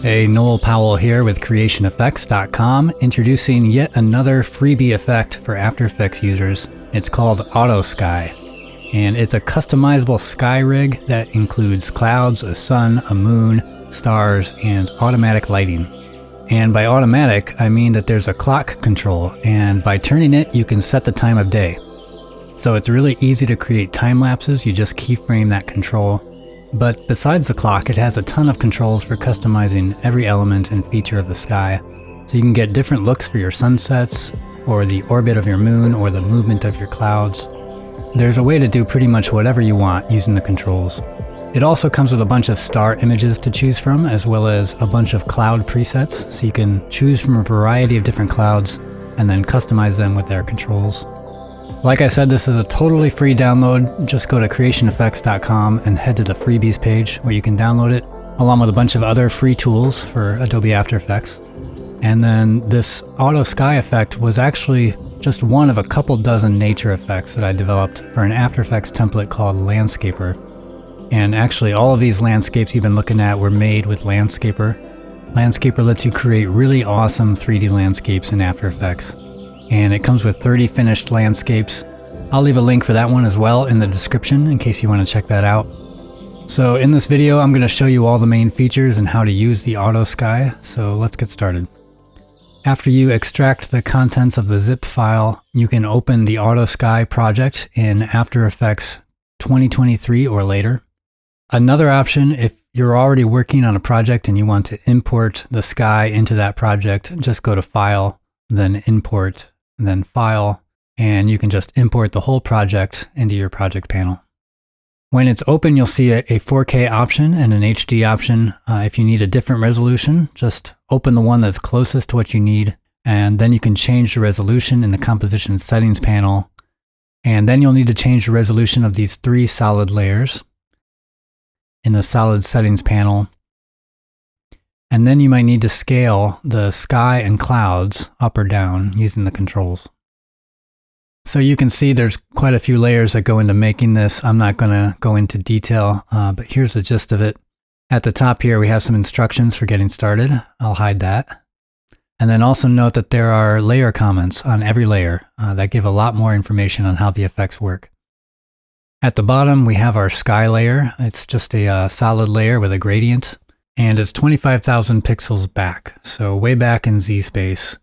Hey, Noel Powell here with CreationEffects.com, introducing yet another freebie effect for After Effects users. It's called Auto Sky, and it's a customizable sky rig that includes clouds, a sun, a moon, stars, and automatic lighting. And by automatic, I mean that there's a clock control, and by turning it, you can set the time of day. So it's really easy to create time lapses. You just keyframe that control. But besides the clock, it has a ton of controls for customizing every element and feature of the sky. So you can get different looks for your sunsets, or the orbit of your moon, or the movement of your clouds. There's a way to do pretty much whatever you want using the controls. It also comes with a bunch of star images to choose from, as well as a bunch of cloud presets, so you can choose from a variety of different clouds and then customize them with their controls. Like I said, this is a totally free download. Just go to CreationEffects.com and head to the freebies page where you can download it, along with a bunch of other free tools for Adobe After Effects. And then this auto sky effect was actually just one of a couple dozen nature effects that I developed for an After Effects template called Landscaper. And actually all of these landscapes you've been looking at were made with Landscaper. Landscaper lets you create really awesome 3D landscapes in After Effects. And it comes with 30 finished landscapes. I'll leave a link for that one as well in the description in case you want to check that out. So in this video, I'm going to show you all the main features and how to use the auto sky. So let's get started. After you extract the contents of the zip file, you can open the auto sky project in After Effects 2023 or later. Another option, if you're already working on a project and you want to import the sky into that project, just go to File, then Import, then File, and you can just import the whole project into your project panel. When it's open, you'll see a 4K option and an HD option. If you need a different resolution, just open the one that's closest to what you need, and then you can change the resolution in the composition settings panel. And then you'll need to change the resolution of these 3 solid layers in the solid settings panel. And then you might need to scale the sky and clouds up or down using the controls. So you can see there's quite a few layers that go into making this. I'm not going to go into detail, but here's the gist of it. At the top here, we have some instructions for getting started. I'll hide that. And then also note that there are layer comments on every layer that give a lot more information on how the effects work. At the bottom, we have our sky layer. It's just a solid layer with a gradient. And it's 25,000 pixels back, so way back in Z space.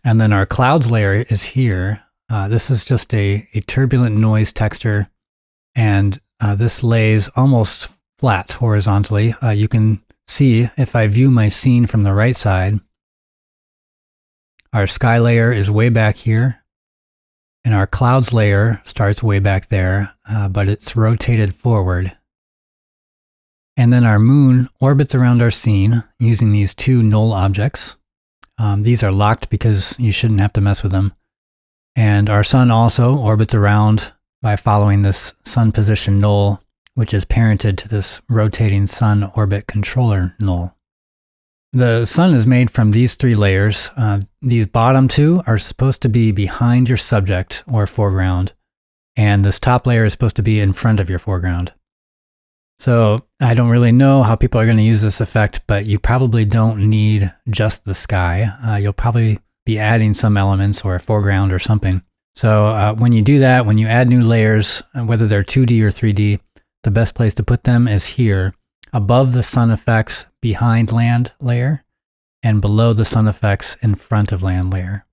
And then our clouds layer is here. This is just a turbulent noise texture, and this lays almost flat horizontally. You can see if I view my scene from the right side, our sky layer is way back here, and our clouds layer starts way back there, but it's rotated forward. And then our moon orbits around our scene using these 2 null objects. These are locked because you shouldn't have to mess with them. And our sun also orbits around by following this sun position null, which is parented to this rotating sun orbit controller null. The sun is made from these 3 layers. These bottom 2 are supposed to be behind your subject or foreground, and this top layer is supposed to be in front of your foreground. So I don't really know how people are going to use this effect, but you probably don't need just the sky. You'll probably be adding some elements or a foreground or something. So when you do that, when you add new layers, whether they're 2D or 3D, the best place to put them is here, above the sun effects behind land layer, and below the sun effects in front of land layer.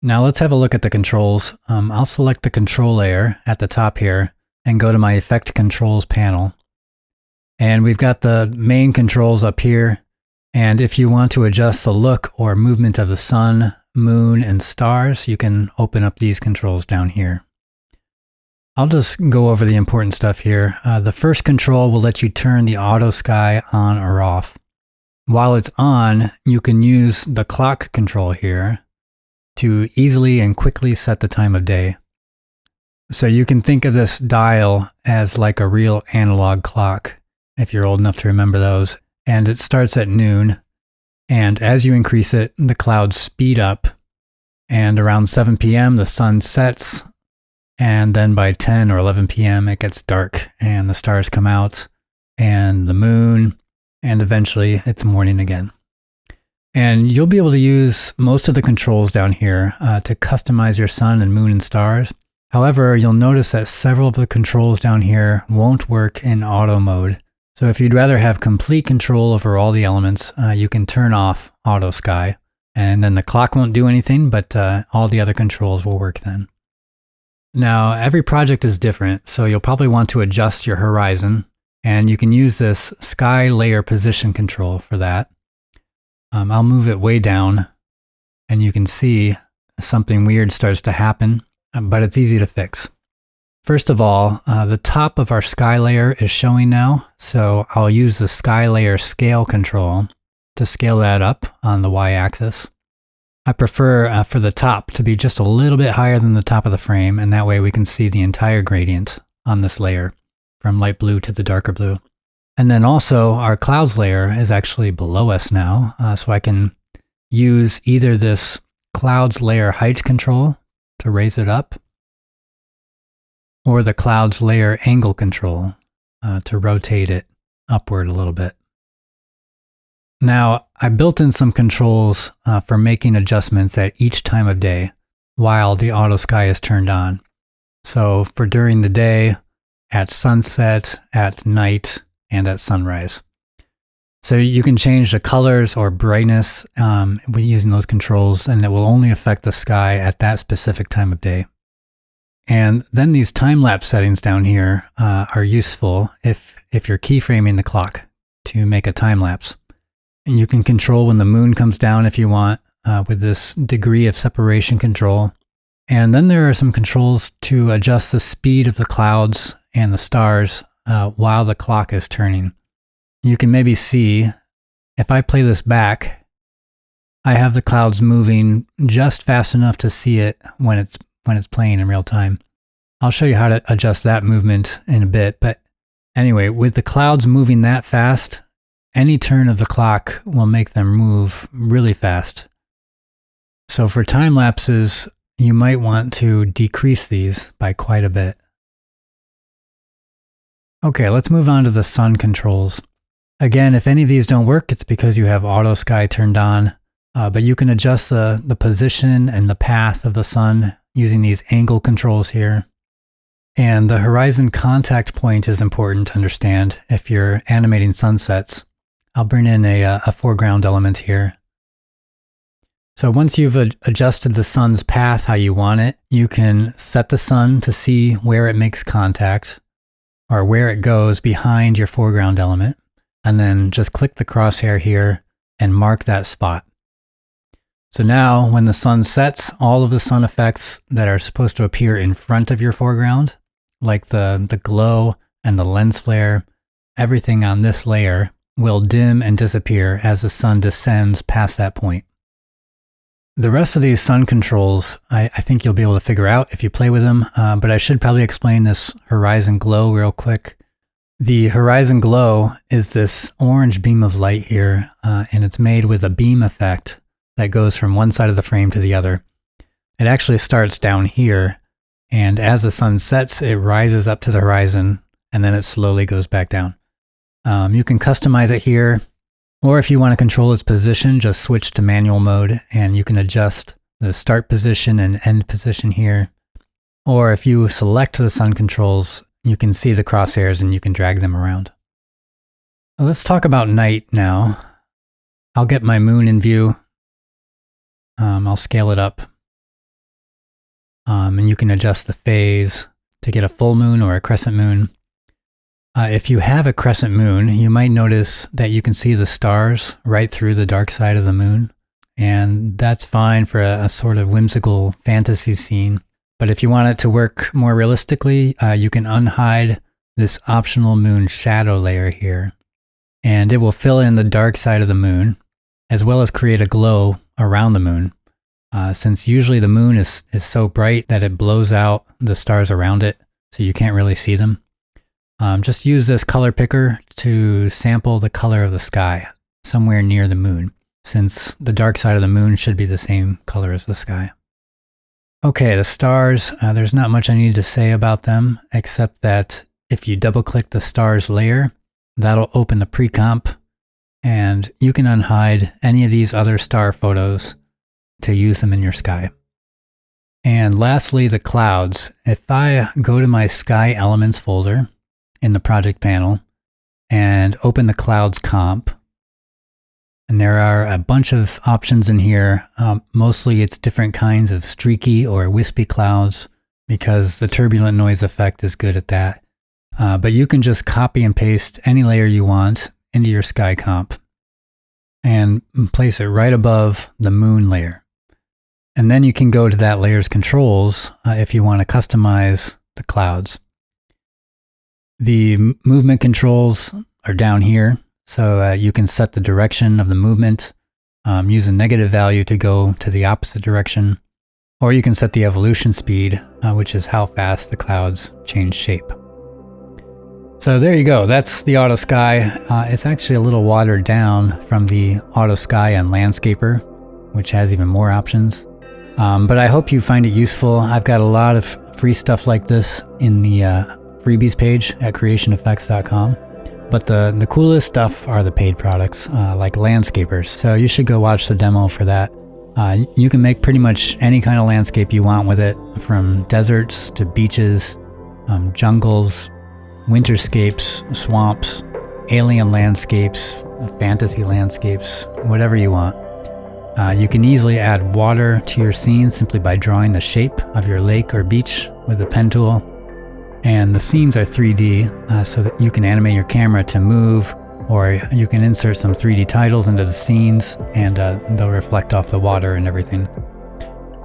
Now let's have a look at the controls. I'll select the control layer at the top here and go to my Effect Controls panel. And we've got the main controls up here. And if you want to adjust the look or movement of the sun, moon, and stars, you can open up these controls down here. I'll just go over the important stuff here. The first control will let you turn the auto sky on or off. While it's on, you can use the clock control here to easily and quickly set the time of day. So you can think of this dial as like a real analog clock, if you're old enough to remember those. And it starts at noon, and as you increase it, the clouds speed up, and around 7 p.m. the sun sets, and then by 10 or 11 p.m. it gets dark, and the stars come out, and the moon, and eventually it's morning again. And you'll be able to use most of the controls down here to customize your sun and moon and stars. However, you'll notice that several of the controls down here won't work in auto mode. So if you'd rather have complete control over all the elements, you can turn off auto sky, and then the clock won't do anything, but all the other controls will work then. Now, every project is different, so you'll probably want to adjust your horizon, and you can use this sky layer position control for that. I'll move it way down, and you can see something weird starts to happen, but it's easy to fix. First of all, the top of our sky layer is showing now, so I'll use the sky layer scale control to scale that up on the y-axis. I prefer for the top to be just a little bit higher than the top of the frame, and that way we can see the entire gradient on this layer, from light blue to the darker blue. And then also our clouds layer is actually below us now, so I can use either this clouds layer height control to raise it up, or the clouds layer angle control to rotate it upward a little bit. Now, I built in some controls for making adjustments at each time of day while the auto sky is turned on. So for during the day, at sunset, at night, and at sunrise. So you can change the colors or brightness using those controls, and it will only affect the sky at that specific time of day. And then these time-lapse settings down here are useful if you're keyframing the clock to make a time-lapse. And you can control when the moon comes down if you want with this degree of separation control. And then there are some controls to adjust the speed of the clouds and the stars while the clock is turning. You can maybe see, if I play this back, I have the clouds moving just fast enough to see it when it's playing in real time. I'll show you how to adjust that movement in a bit, but anyway, with the clouds moving that fast, any turn of the clock will make them move really fast. So for time lapses, you might want to decrease these by quite a bit. Okay, let's move on to the sun controls. Again, if any of these don't work, it's because you have auto sky turned on, but you can adjust the position and the path of the sun using these angle controls here. And the horizon contact point is important to understand if you're animating sunsets. I'll bring in a foreground element here. So once you've adjusted the sun's path how you want it, you can set the sun to see where it makes contact or where it goes behind your foreground element, and then just click the crosshair here and mark that spot. So now when the sun sets, all of the sun effects that are supposed to appear in front of your foreground, like the glow and the lens flare, everything on this layer will dim and disappear as the sun descends past that point. The rest of these sun controls, I think you'll be able to figure out if you play with them, but I should probably explain this horizon glow real quick. The horizon glow is this orange beam of light here, and it's made with a beam effect that goes from one side of the frame to the other. It actually starts down here, and as the sun sets, it rises up to the horizon, and then it slowly goes back down. You can customize it here, or if you want to control its position, just switch to manual mode, and you can adjust the start position and end position here. Or if you select the sun controls, you can see the crosshairs and you can drag them around. Let's talk about night now. I'll get my moon in view. I'll scale it up. And you can adjust the phase to get a full moon or a crescent moon. If you have a crescent moon, you might notice that you can see the stars right through the dark side of the moon. And that's fine for a sort of whimsical fantasy scene. But if you want it to work more realistically, you can unhide this optional moon shadow layer here. And it will fill in the dark side of the moon, as well as create a glow around the moon. Since usually the moon is so bright that it blows out the stars around it, so you can't really see them. Just use this color picker to sample the color of the sky somewhere near the moon, since the dark side of the moon should be the same color as the sky. Okay, the stars, there's not much I need to say about them, except that if you double click the stars layer, that'll open the pre-comp, And you can unhide any of these other star photos to use them in your sky. And lastly, the clouds. If I go to my Sky Elements folder in the project panel and open the clouds comp, and there are a bunch of options in here. Mostly it's different kinds of streaky or wispy clouds because the turbulent noise effect is good at that. But you can just copy and paste any layer you want into your sky comp and place it right above the moon layer. And then you can go to that layer's controls if you want to customize the clouds. The movement controls are down here. So you can set the direction of the movement, use a negative value to go to the opposite direction, or you can set the evolution speed, which is how fast the clouds change shape. So there you go. That's the Auto Sky. It's actually a little watered down from the Auto Sky and Landscaper, which has even more options. But I hope you find it useful. I've got a lot of free stuff like this in the freebies page at creationeffects.com. But the coolest stuff are the paid products, like landscapers. So you should go watch the demo for that. You can make pretty much any kind of landscape you want with it, from deserts to beaches, jungles, winterscapes, swamps, alien landscapes, fantasy landscapes, whatever you want. You can easily add water to your scene simply by drawing the shape of your lake or beach with a pen tool. And the scenes are 3D, so that you can animate your camera to move, or you can insert some 3D titles into the scenes, and they'll reflect off the water and everything.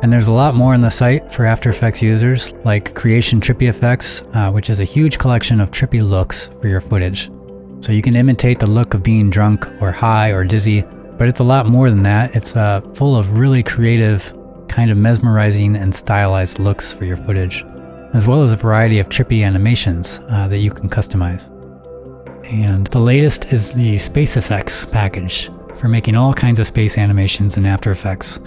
And there's a lot more on the site for After Effects users, like Creation Trippy Effects, which is a huge collection of trippy looks for your footage. So you can imitate the look of being drunk or high or dizzy, but it's a lot more than that. It's full of really creative, kind of mesmerizing and stylized looks for your footage, as well as a variety of trippy animations that you can customize. And the latest is the Space Effects package for making all kinds of space animations in After Effects,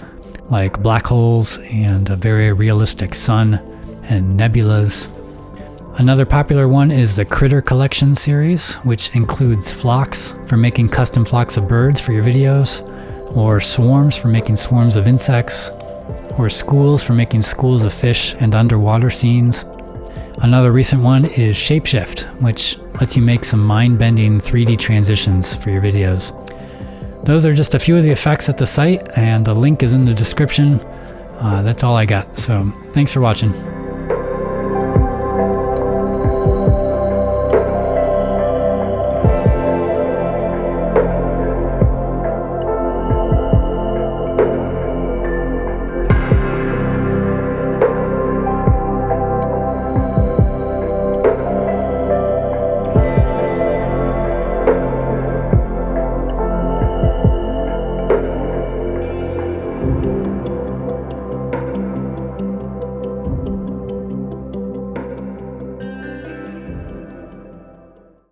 like black holes and a very realistic sun and nebulas. Another popular one is the Critter Collection series, which includes flocks for making custom flocks of birds for your videos, or swarms for making swarms of insects, or schools for making schools of fish and underwater scenes. Another recent one is Shapeshift, which lets you make some mind-bending 3D transitions for your videos. Those are just a few of the effects at the site, and the link is in the description. That's all I got, so thanks for watching.